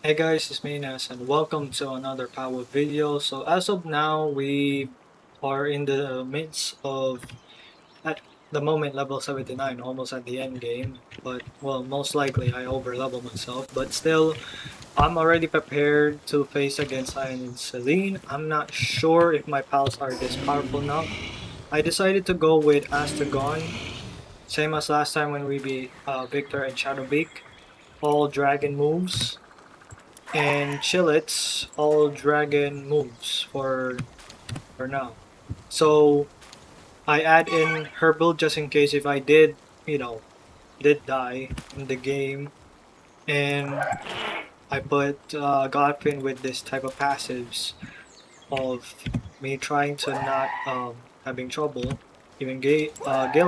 Hey guys, it's me Nas and welcome to another Palworld video. So as of now, we are in the midst of, at the moment, level 79, almost at the end game. But well, most likely I over level myself. But still, I'm already prepared to face against Selyne and Selyne. I'm not sure if my pals are this powerful now. I decided to go with Astragon, same as last time when we beat Victor and Shadowbeak. All dragon moves and Chillet's all dragon moves for now. So I add in her build just in case if I did, did die in the game, and I put Godfin with this type of passives of me trying to not having trouble. Even Gale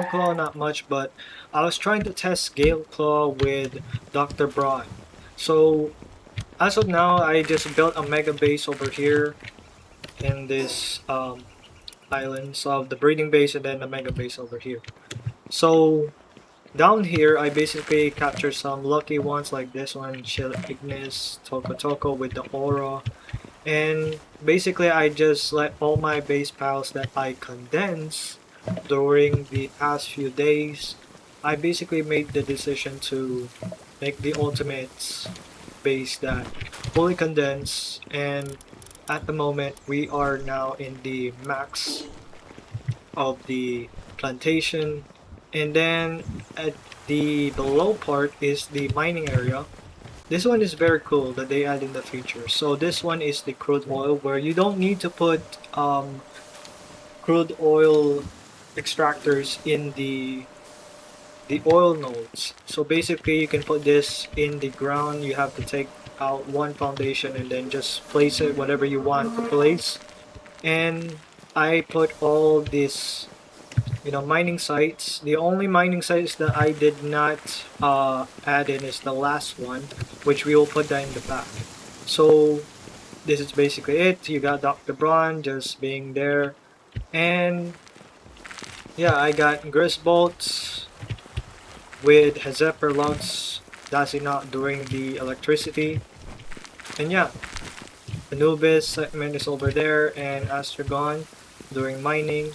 Claw not much, but I was trying to test Gale Claw with Dr. Braun. So as of now, I just built a mega base over here in this island. So I have the breeding base and then the mega base over here. So down here, I basically capture some lucky ones like this one, Chill Ignis, Toko Toko with the aura. And basically, I just let all my base pals that I condense during the past few days. I basically made the decision to make the ultimate base that fully condense, and at the moment we are now in the max of the plantation, and then at the below part is the mining area. This one is very cool that they add in the future. So this one is the crude oil where you don't need to put crude oil extractors in the oil nodes. So basically you can put this in the ground. You have to take out one foundation and then just place it whatever you want to place. And I put all this, mining sites. The only mining sites that I did not add in is the last one, which we will put that in the back. So this is basically it. You got Dr. Braun just being there. And yeah, I got Grisbolt with Hezeper Lux dashing out during the electricity. And yeah, Anubis segment is over there and Astragon during mining.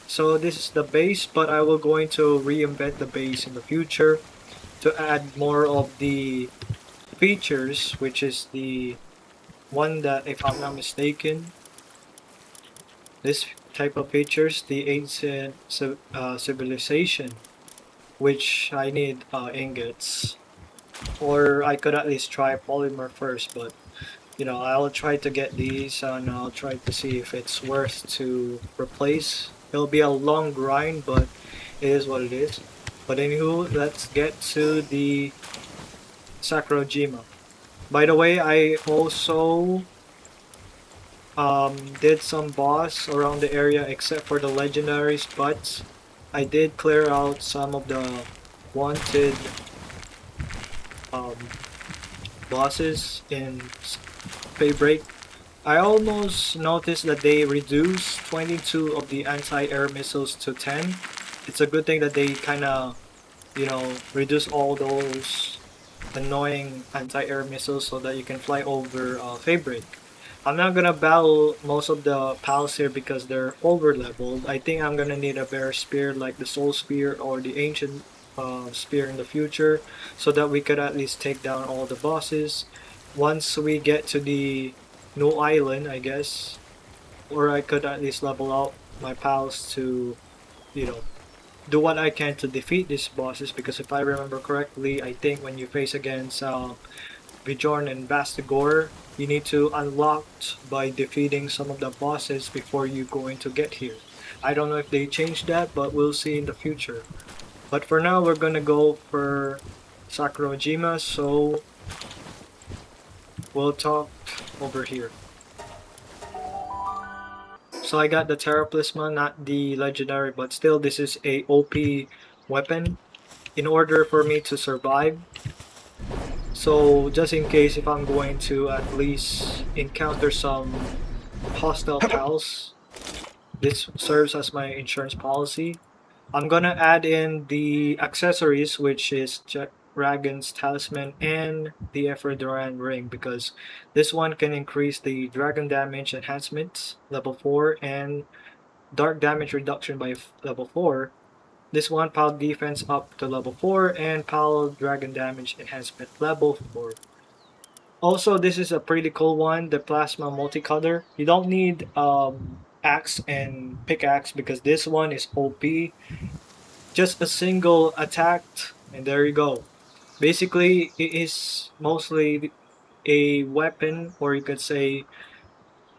So this is the base, but I will going to reinvent the base in the future to add more of the features, which is the one that, if I'm not mistaken, this type of features, the ancient civilization, which I need ingots. Or I could at least try polymer first, but I'll try to get these and I'll try to see if it's worth to replace. It'll be a long grind, but it is what it is. But anywho, let's get to the Sakurajima. By the way, I also did some boss around the area except for the legendaries, but I did clear out some of the wanted um, bosses in Daybreak. I almost noticed that they reduced 22 of the anti-air missiles to 10. It's a good thing that they kind of, reduce all those annoying anti-air missiles so that you can fly over Fabric. I'm not gonna battle most of the pals here because they're over leveled. I think I'm gonna need a better spear like the Soul Spear or the Ancient Spear in the future so that we could at least take down all the bosses. Once we get to the new island, I guess, or I could at least level out my pals to, you know, do what I can to defeat these bosses because if I remember correctly, I think when you face against Bjorn and Bastigor, you need to unlock by defeating some of the bosses before you going to get here. I don't know if they changed that, but we'll see in the future. But for now, we're gonna go for Sakurajima, so we'll talk over here. So I got the Terraprisma, not the legendary, but still this is a OP weapon in order for me to survive. So just in case if I'm going to at least encounter some hostile pals, this serves as my insurance policy. I'm gonna add in the accessories, which is Dragon's Talisman and the Ephedran Ring because this one can increase the dragon damage enhancements level 4 and dark damage reduction by level 4. This one pile defense up to level 4 and pile dragon damage enhancement level 4. Also, this is a pretty cool one, the plasma multicolor. You don't need axe and pickaxe because this one is OP. Just a single attack and there you go. Basically, it is mostly a weapon, or you could say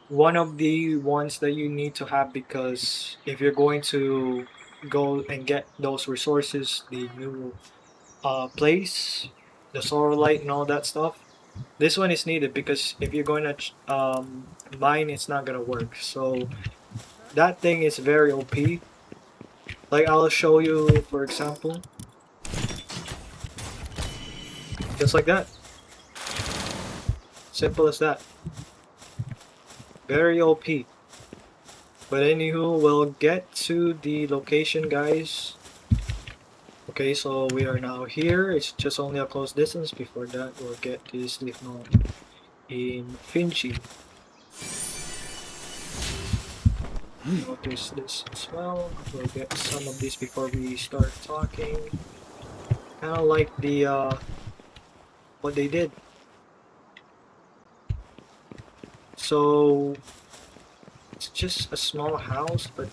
one of the ones that you need to have because if you're going to go and get those resources, the new place, the solar light and all that stuff, this one is needed because if you're going to mine, it's not gonna work. So that thing is very OP. Like I'll show you, for example, just like that. Simple as that. Very OP. But anywho, we'll get to the location, guys. Okay, so we are now here. It's just only a close distance. Before that, we'll get this leaf node in Finchi. Notice this as well. We'll get some of these before we start talking. Kind of like the what they did. So it's just a small house, but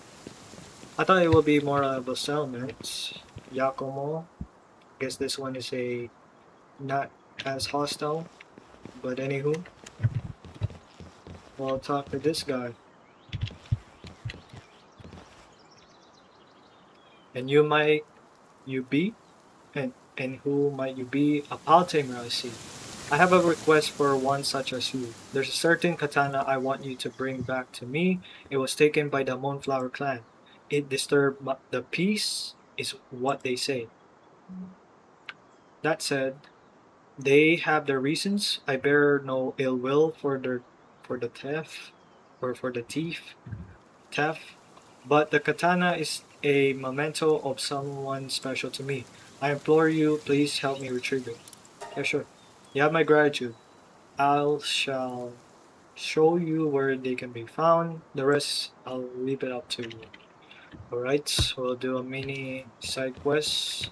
I thought it would be more of a settlement. Yakumo. Guess this one is a not as hostile. But anywho, we'll talk to this guy. And you be? And who might you be? A Paltamer, I see. I have a request for one such as you. There's a certain katana I want you to bring back to me. It was taken by the Moonflower clan. It disturbed the peace, is what they say. That said, they have their reasons. I bear no ill will for the theft or for the theft. But the katana is a memento of someone special to me. I implore you, please help me retrieve it. Yeah, sure. You have my gratitude. I shall show you where they can be found. The rest, I'll leave it up to you. Alright, we'll do a mini side quest.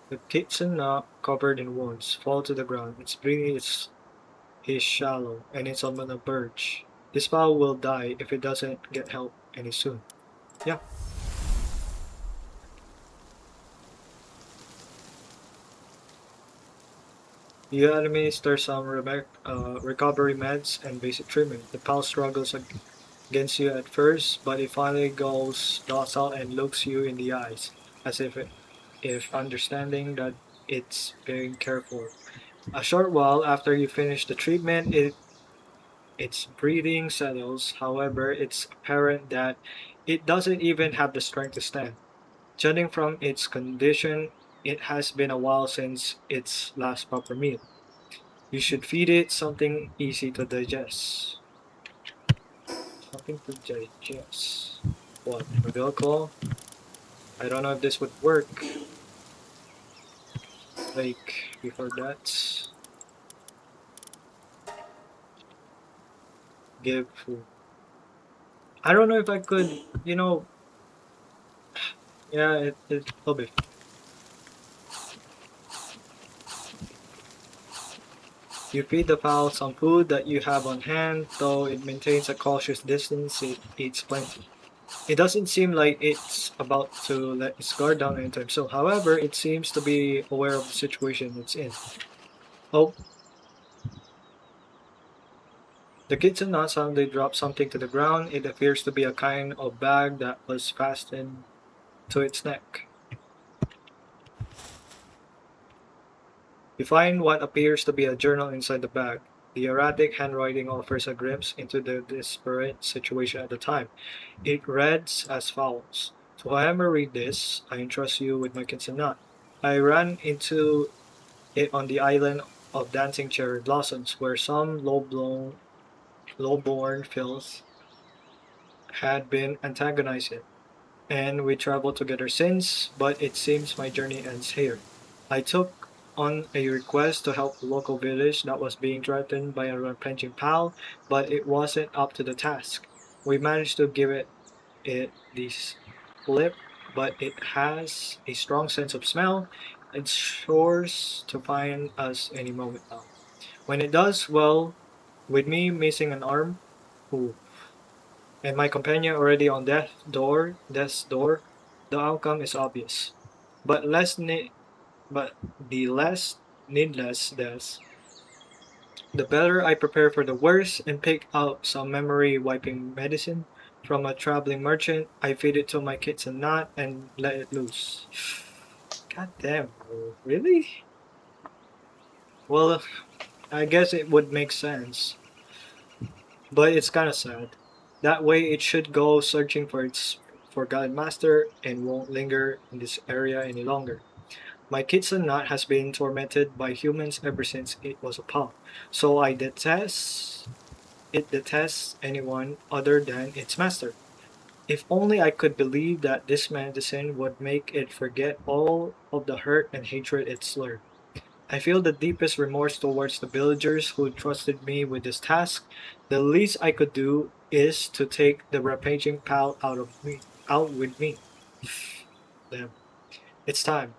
The Kitsun Noct covered in wounds, fall to the ground. Its breathing is shallow, and it's on the verge. This fowl will die if it doesn't get help any soon. Yeah. You administer some recovery meds and basic treatment. The pal struggles against you at first, but it finally goes docile and looks you in the eyes, as if understanding that it's being careful. A short while after you finish the treatment, its breathing settles. However, it's apparent that it doesn't even have the strength to stand. Judging from its condition, it has been a while since its last proper meal. You should feed it something easy to digest. Something to digest. What? A vehicle? I don't know if this would work. Like, before that. Give food. I don't know if I could, yeah, it'll be. You feed the fowl some food that you have on hand, though it maintains a cautious distance, it eats plenty. It doesn't seem like it's about to let its guard down anytime soon. However, it seems to be aware of the situation it's in. Oh, the Kitsun Noct suddenly dropped something to the ground. It appears to be a kind of bag that was fastened to its neck. You find what appears to be a journal inside the bag. The erratic handwriting offers a glimpse into the desperate situation at the time. It reads as follows: To whoever read this, I entrust you with my Kitsun Noct. I ran into it on the island of dancing cherry blossoms, where some low-born filth had been antagonizing. and we traveled together since, but it seems my journey ends here. I took on a request to help the local village that was being threatened by a rampaging pal, but it wasn't up to the task. We managed to give it this lip, but it has a strong sense of smell. It's sure to find us any moment now. When it does, well, with me missing an arm, ooh, and my companion already on death's door, the outcome is obvious. But but the less needless deaths, the better I prepare for the worst and pick out some memory wiping medicine from a traveling merchant. I feed it to my Kitsun Noct and let it loose. God damn, bro. Really? Well, I guess it would make sense, but it's kind of sad. That way, it should go searching for its forgotten master and won't linger in this area any longer. My Kitsun Noct has been tormented by humans ever since it was a pup, so it detests anyone other than its master. If only I could believe that this medicine would make it forget all of the hurt and hatred it's learned. I feel the deepest remorse towards the villagers who trusted me with this task. The least I could do is to take the rampaging pal out with me. Damn, it's time.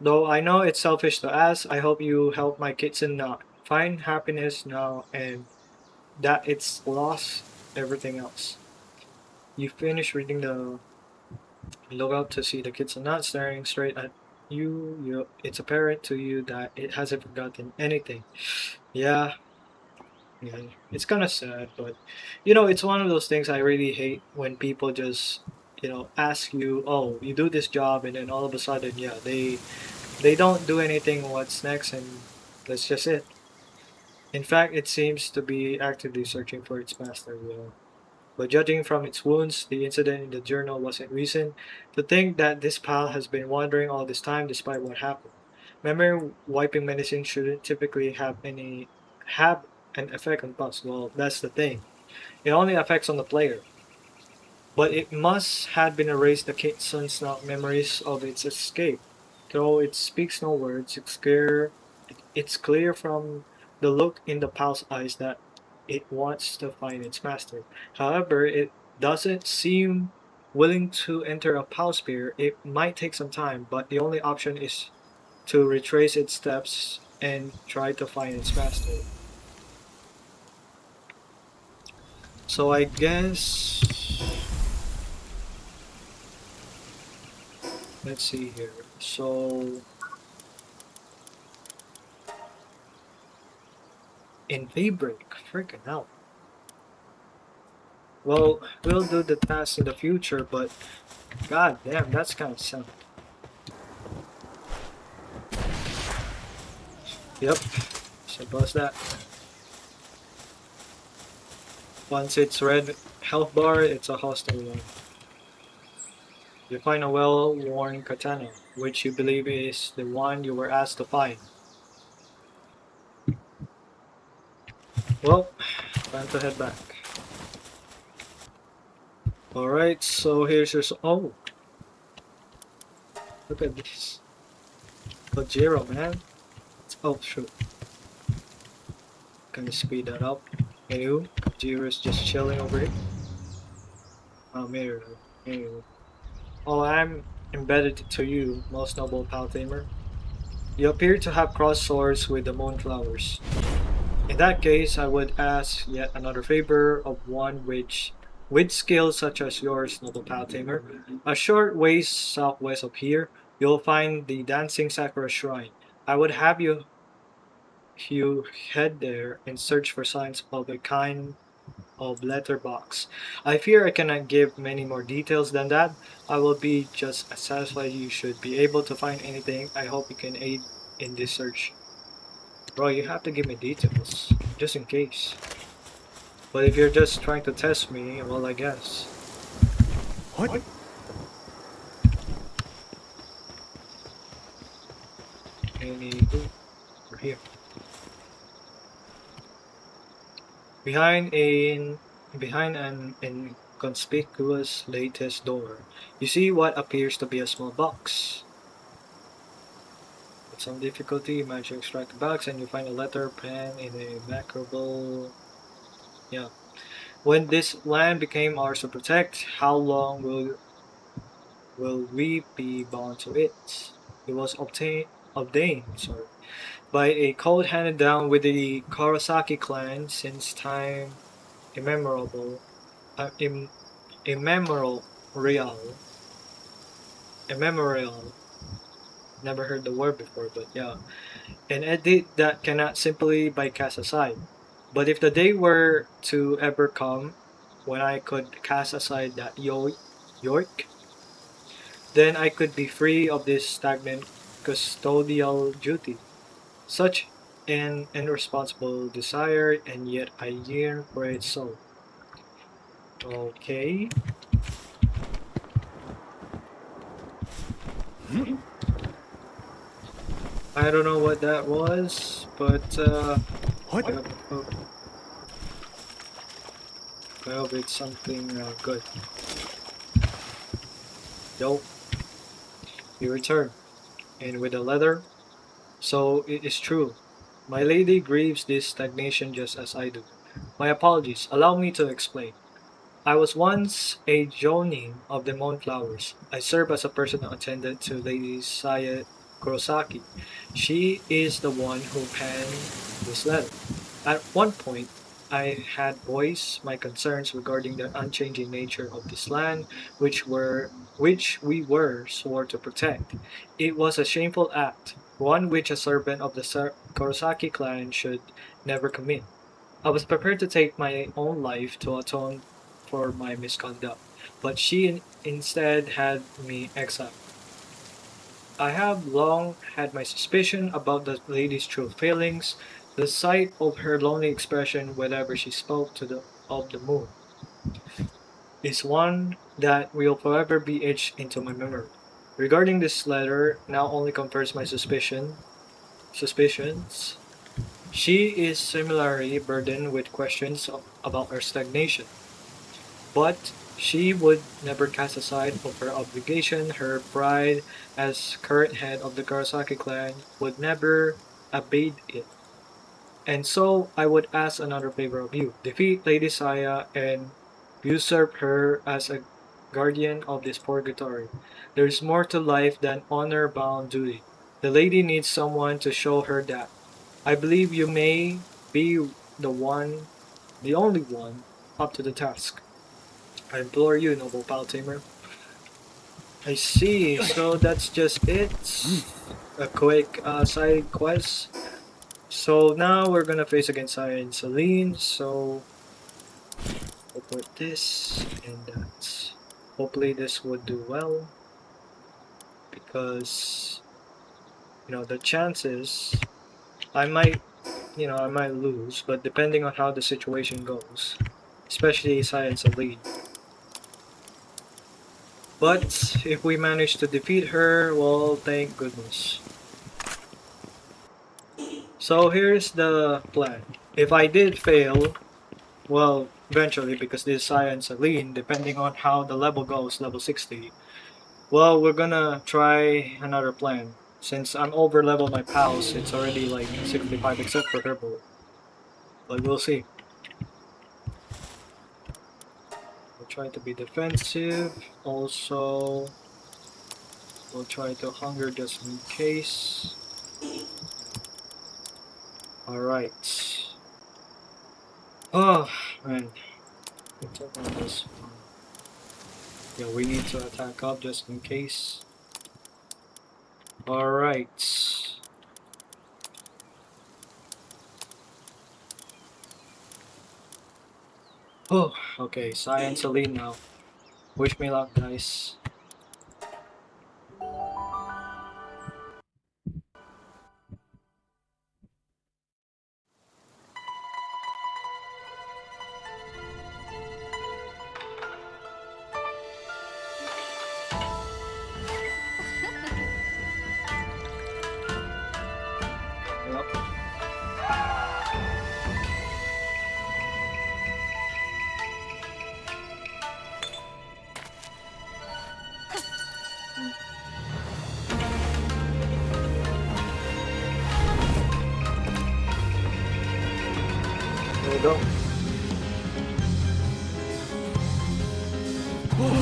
Though I know it's selfish to ask, I hope you help my Kitsun not find happiness now and that it's lost everything else. You finish reading the look up to see the Kitsun not staring straight at you. It's apparent to you that it hasn't forgotten anything. Yeah, yeah, it's kind of sad, but it's one of those things I really hate when people just ask you, oh, you do this job, and then all of a sudden, yeah, they don't do anything. What's next? And that's just it. In fact, it seems to be actively searching for its master. But judging from its wounds, the incident in the journal wasn't recent. To think that this pal has been wandering all this time despite what happened. Memory wiping medicine shouldn't typically have an effect on pals. Well, that's the thing. It only affects on the player. But it must have been erased the Kitsun's not memories of its escape. Though it speaks no words, it's clear from the look in the pal's eyes that it wants to find its master. However, it doesn't seem willing to enter a pal spear. It might take some time, but the only option is to retrace its steps and try to find its master. So I guess let's see here. So in Daybreak, freaking hell. Well, we'll do the task in the future, but god damn, that's kind of sad. Yep, suppose that. Once it's red health bar, it's a hostile one. You find a well-worn katana, which you believe is the one you were asked to find. Well, time to head back. Alright, so here's your... Oh, look at this. Gojiro, man. Oh, shoot. Can you speed that up? Anywho, Jiro's just chilling over here. Oh, mirror. Anywho. Oh, I'm embedded to you, most noble Paltamer. You appear to have crossed swords with the moonflowers. In that case, I would ask yet another favor of one which, with skills such as yours, noble Paltamer. A short ways southwest of here, you'll find the Dancing Sakura Shrine. I would have you head there and search for signs of a kind of letterbox. I fear I cannot give many more details than that. I will be just as satisfied you should be able to find anything. I hope you can aid in this search. Bro, you have to give me details, just in case. But if you're just trying to test me, well, I guess. What? Anywho, we're here. Behind an conspicuous lattice door. You see what appears to be a small box. With some difficulty, you manage to extract the box and you find a letter pen in a macroable. Yeah. When this land became ours to protect, how long will we be bound to it? It was obtained, sorry, by a code handed down with the Karasaki clan since time immemorable. Im, immemorial, immemorial. Never heard the word before, but yeah, an edit that cannot simply be cast aside. But if the day were to ever come when I could cast aside that yoke, then I could be free of this stagnant custodial duty. Such an irresponsible desire, and yet I yearn for it so. Okay. I don't know what that was, but I はっ hope, I hope it's something good. Yo, you return, and with a letter. So it is true. My lady grieves this stagnation just as I do. My apologies. Allow me to explain. I was once a jonin of the Moonflowers. I served as a personal attendant to Lady Saya Kurosaki. She is the one who penned this letter. At one point, I had voiced my concerns regarding the unchanging nature of this land, which we were sworn to protect. It was a shameful act, one which a servant of the Kurosaki clan should never commit. I was prepared to take my own life to atone for my misconduct, but she instead had me exiled. I have long had my suspicion about the lady's true feelings. The sight of her lonely expression whenever she spoke to the of the moon is one that will forever be etched into my memory. Regarding this letter, now only confirms my suspicions. She is similarly burdened with questions about her stagnation, but she would never cast aside of her obligation. Her pride as current head of the Karasaki clan would never abate it. And so I would ask another favor of you. Defeat Lady Saya and usurp her as a guardian of this purgatory. There is more to life than honor-bound duty. The lady needs someone to show her that. I believe you may be the one, the only one, up to the task. I implore you, noble Paltamer. I see, so that's just it. A quick side quest. So now we're gonna face against Saya and Selyne, so we'll put this and that. Hopefully this would do well, because, the chances, I might, I might lose, but depending on how the situation goes, especially Saya and Selyne. But if we manage to defeat her, well, thank goodness. So here's the plan. If I did fail, well, eventually, because this is Saya and Selyne, depending on how the level goes, level 60, well, we're gonna try another plan. Since I'm over level my pals, it's already like 65 except for Herbo. But we'll see. We'll try to be defensive. Also, we'll try to hunger just in case. Alright. Oh, man. Let's open this one. Yeah, we need to attack up just in case. Alright. Oh, okay. Science Selyne now. Wish me luck, guys. Yep. we go. Oh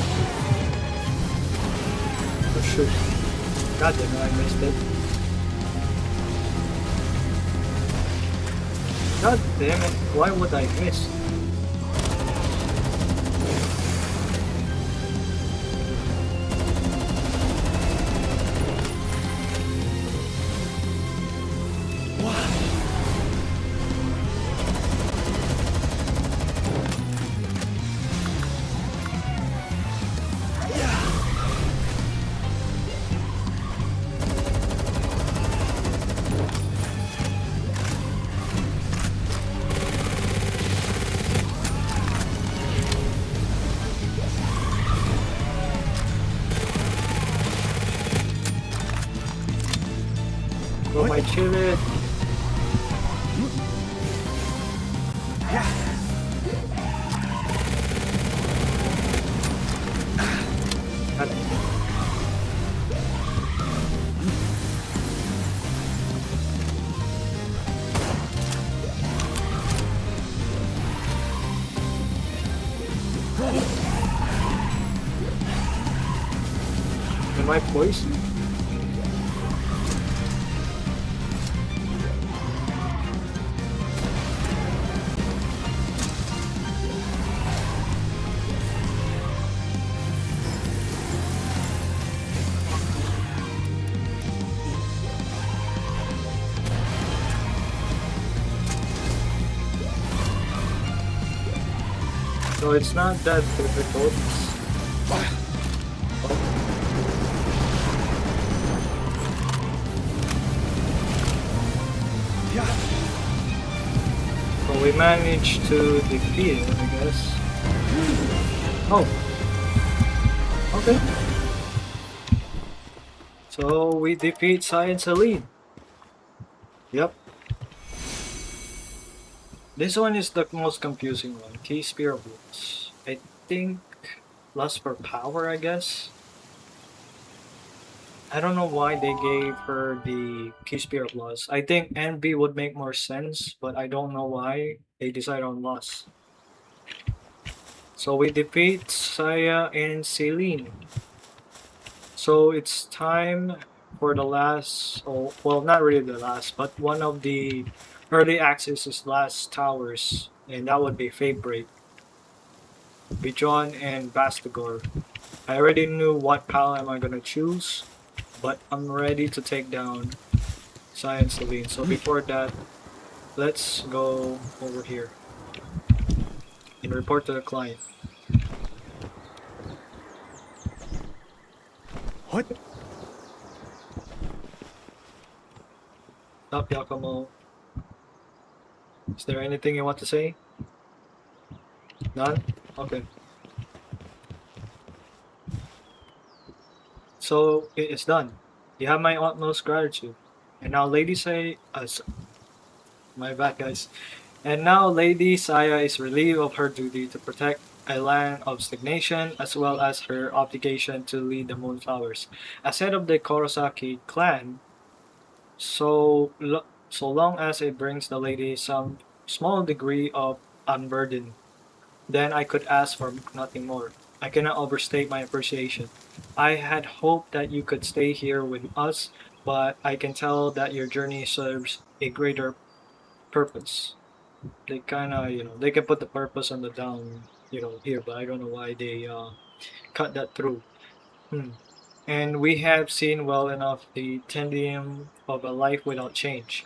shoot. God damn it, I missed it. God damn it, why would I miss? Go my chillet. Am I poisoned? So it's not that difficult. So we managed to defeat it, I guess. Oh. Okay. So we defeat Science Selyne. Yep. This one is the most confusing one. Key Spear of Wolves. I think lust for power, I guess. I don't know why they gave her the Key Spear of Lust. I think NB would make more sense, but I don't know why they decided on Lust. So we defeat Saya and Selyne. So it's time for the last, oh, well, not really the last, but one of the early access's last towers, and that would be Fatebright, Bijon, and Bastigor. I already knew what pal am I gonna choose, but I'm ready to take down Science Selyne. So before that, let's go over here and report to the client. What? Stop, Yakumo. Is there anything you want to say? None? Okay. So it is done. You have my utmost gratitude. And now Lady Say my bad guys. And now Lady Saya is relieved of her duty to protect a land of stagnation as well as her obligation to lead the Moonflowers. As head of the Korosaki clan, so long as it brings the lady some small degree of unburden, then I could ask for nothing more. I cannot overstate my appreciation. I had hoped that you could stay here with us, but I can tell that your journey serves a greater purpose. They kind of, they can put the purpose on the down, here, but I don't know why they cut that through. Hmm. And we have seen well enough the tendium of a life without change.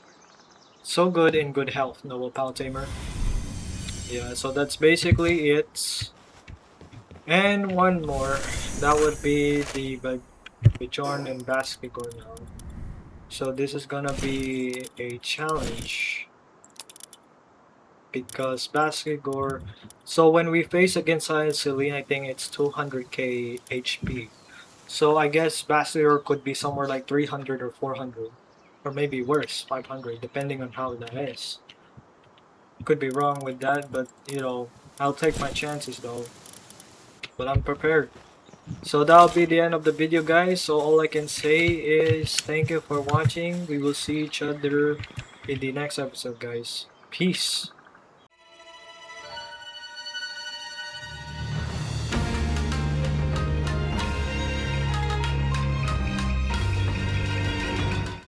So good in good health, noble pal tamer. Yeah, so that's basically it. And one more. That would be the Bjorn and Basketball now. So this is gonna be a challenge. Because Basketball. So when we face against Selyne, I think it's 200k HP. So I guess Basketball could be somewhere like 300 or 400. Or maybe worse, 500, depending on how that is. Could be wrong with that, but I'll take my chances though. But I'm prepared. So that'll be the end of the video guys. So all I can say is thank you for watching. We will see each other in the next episode guys. Peace.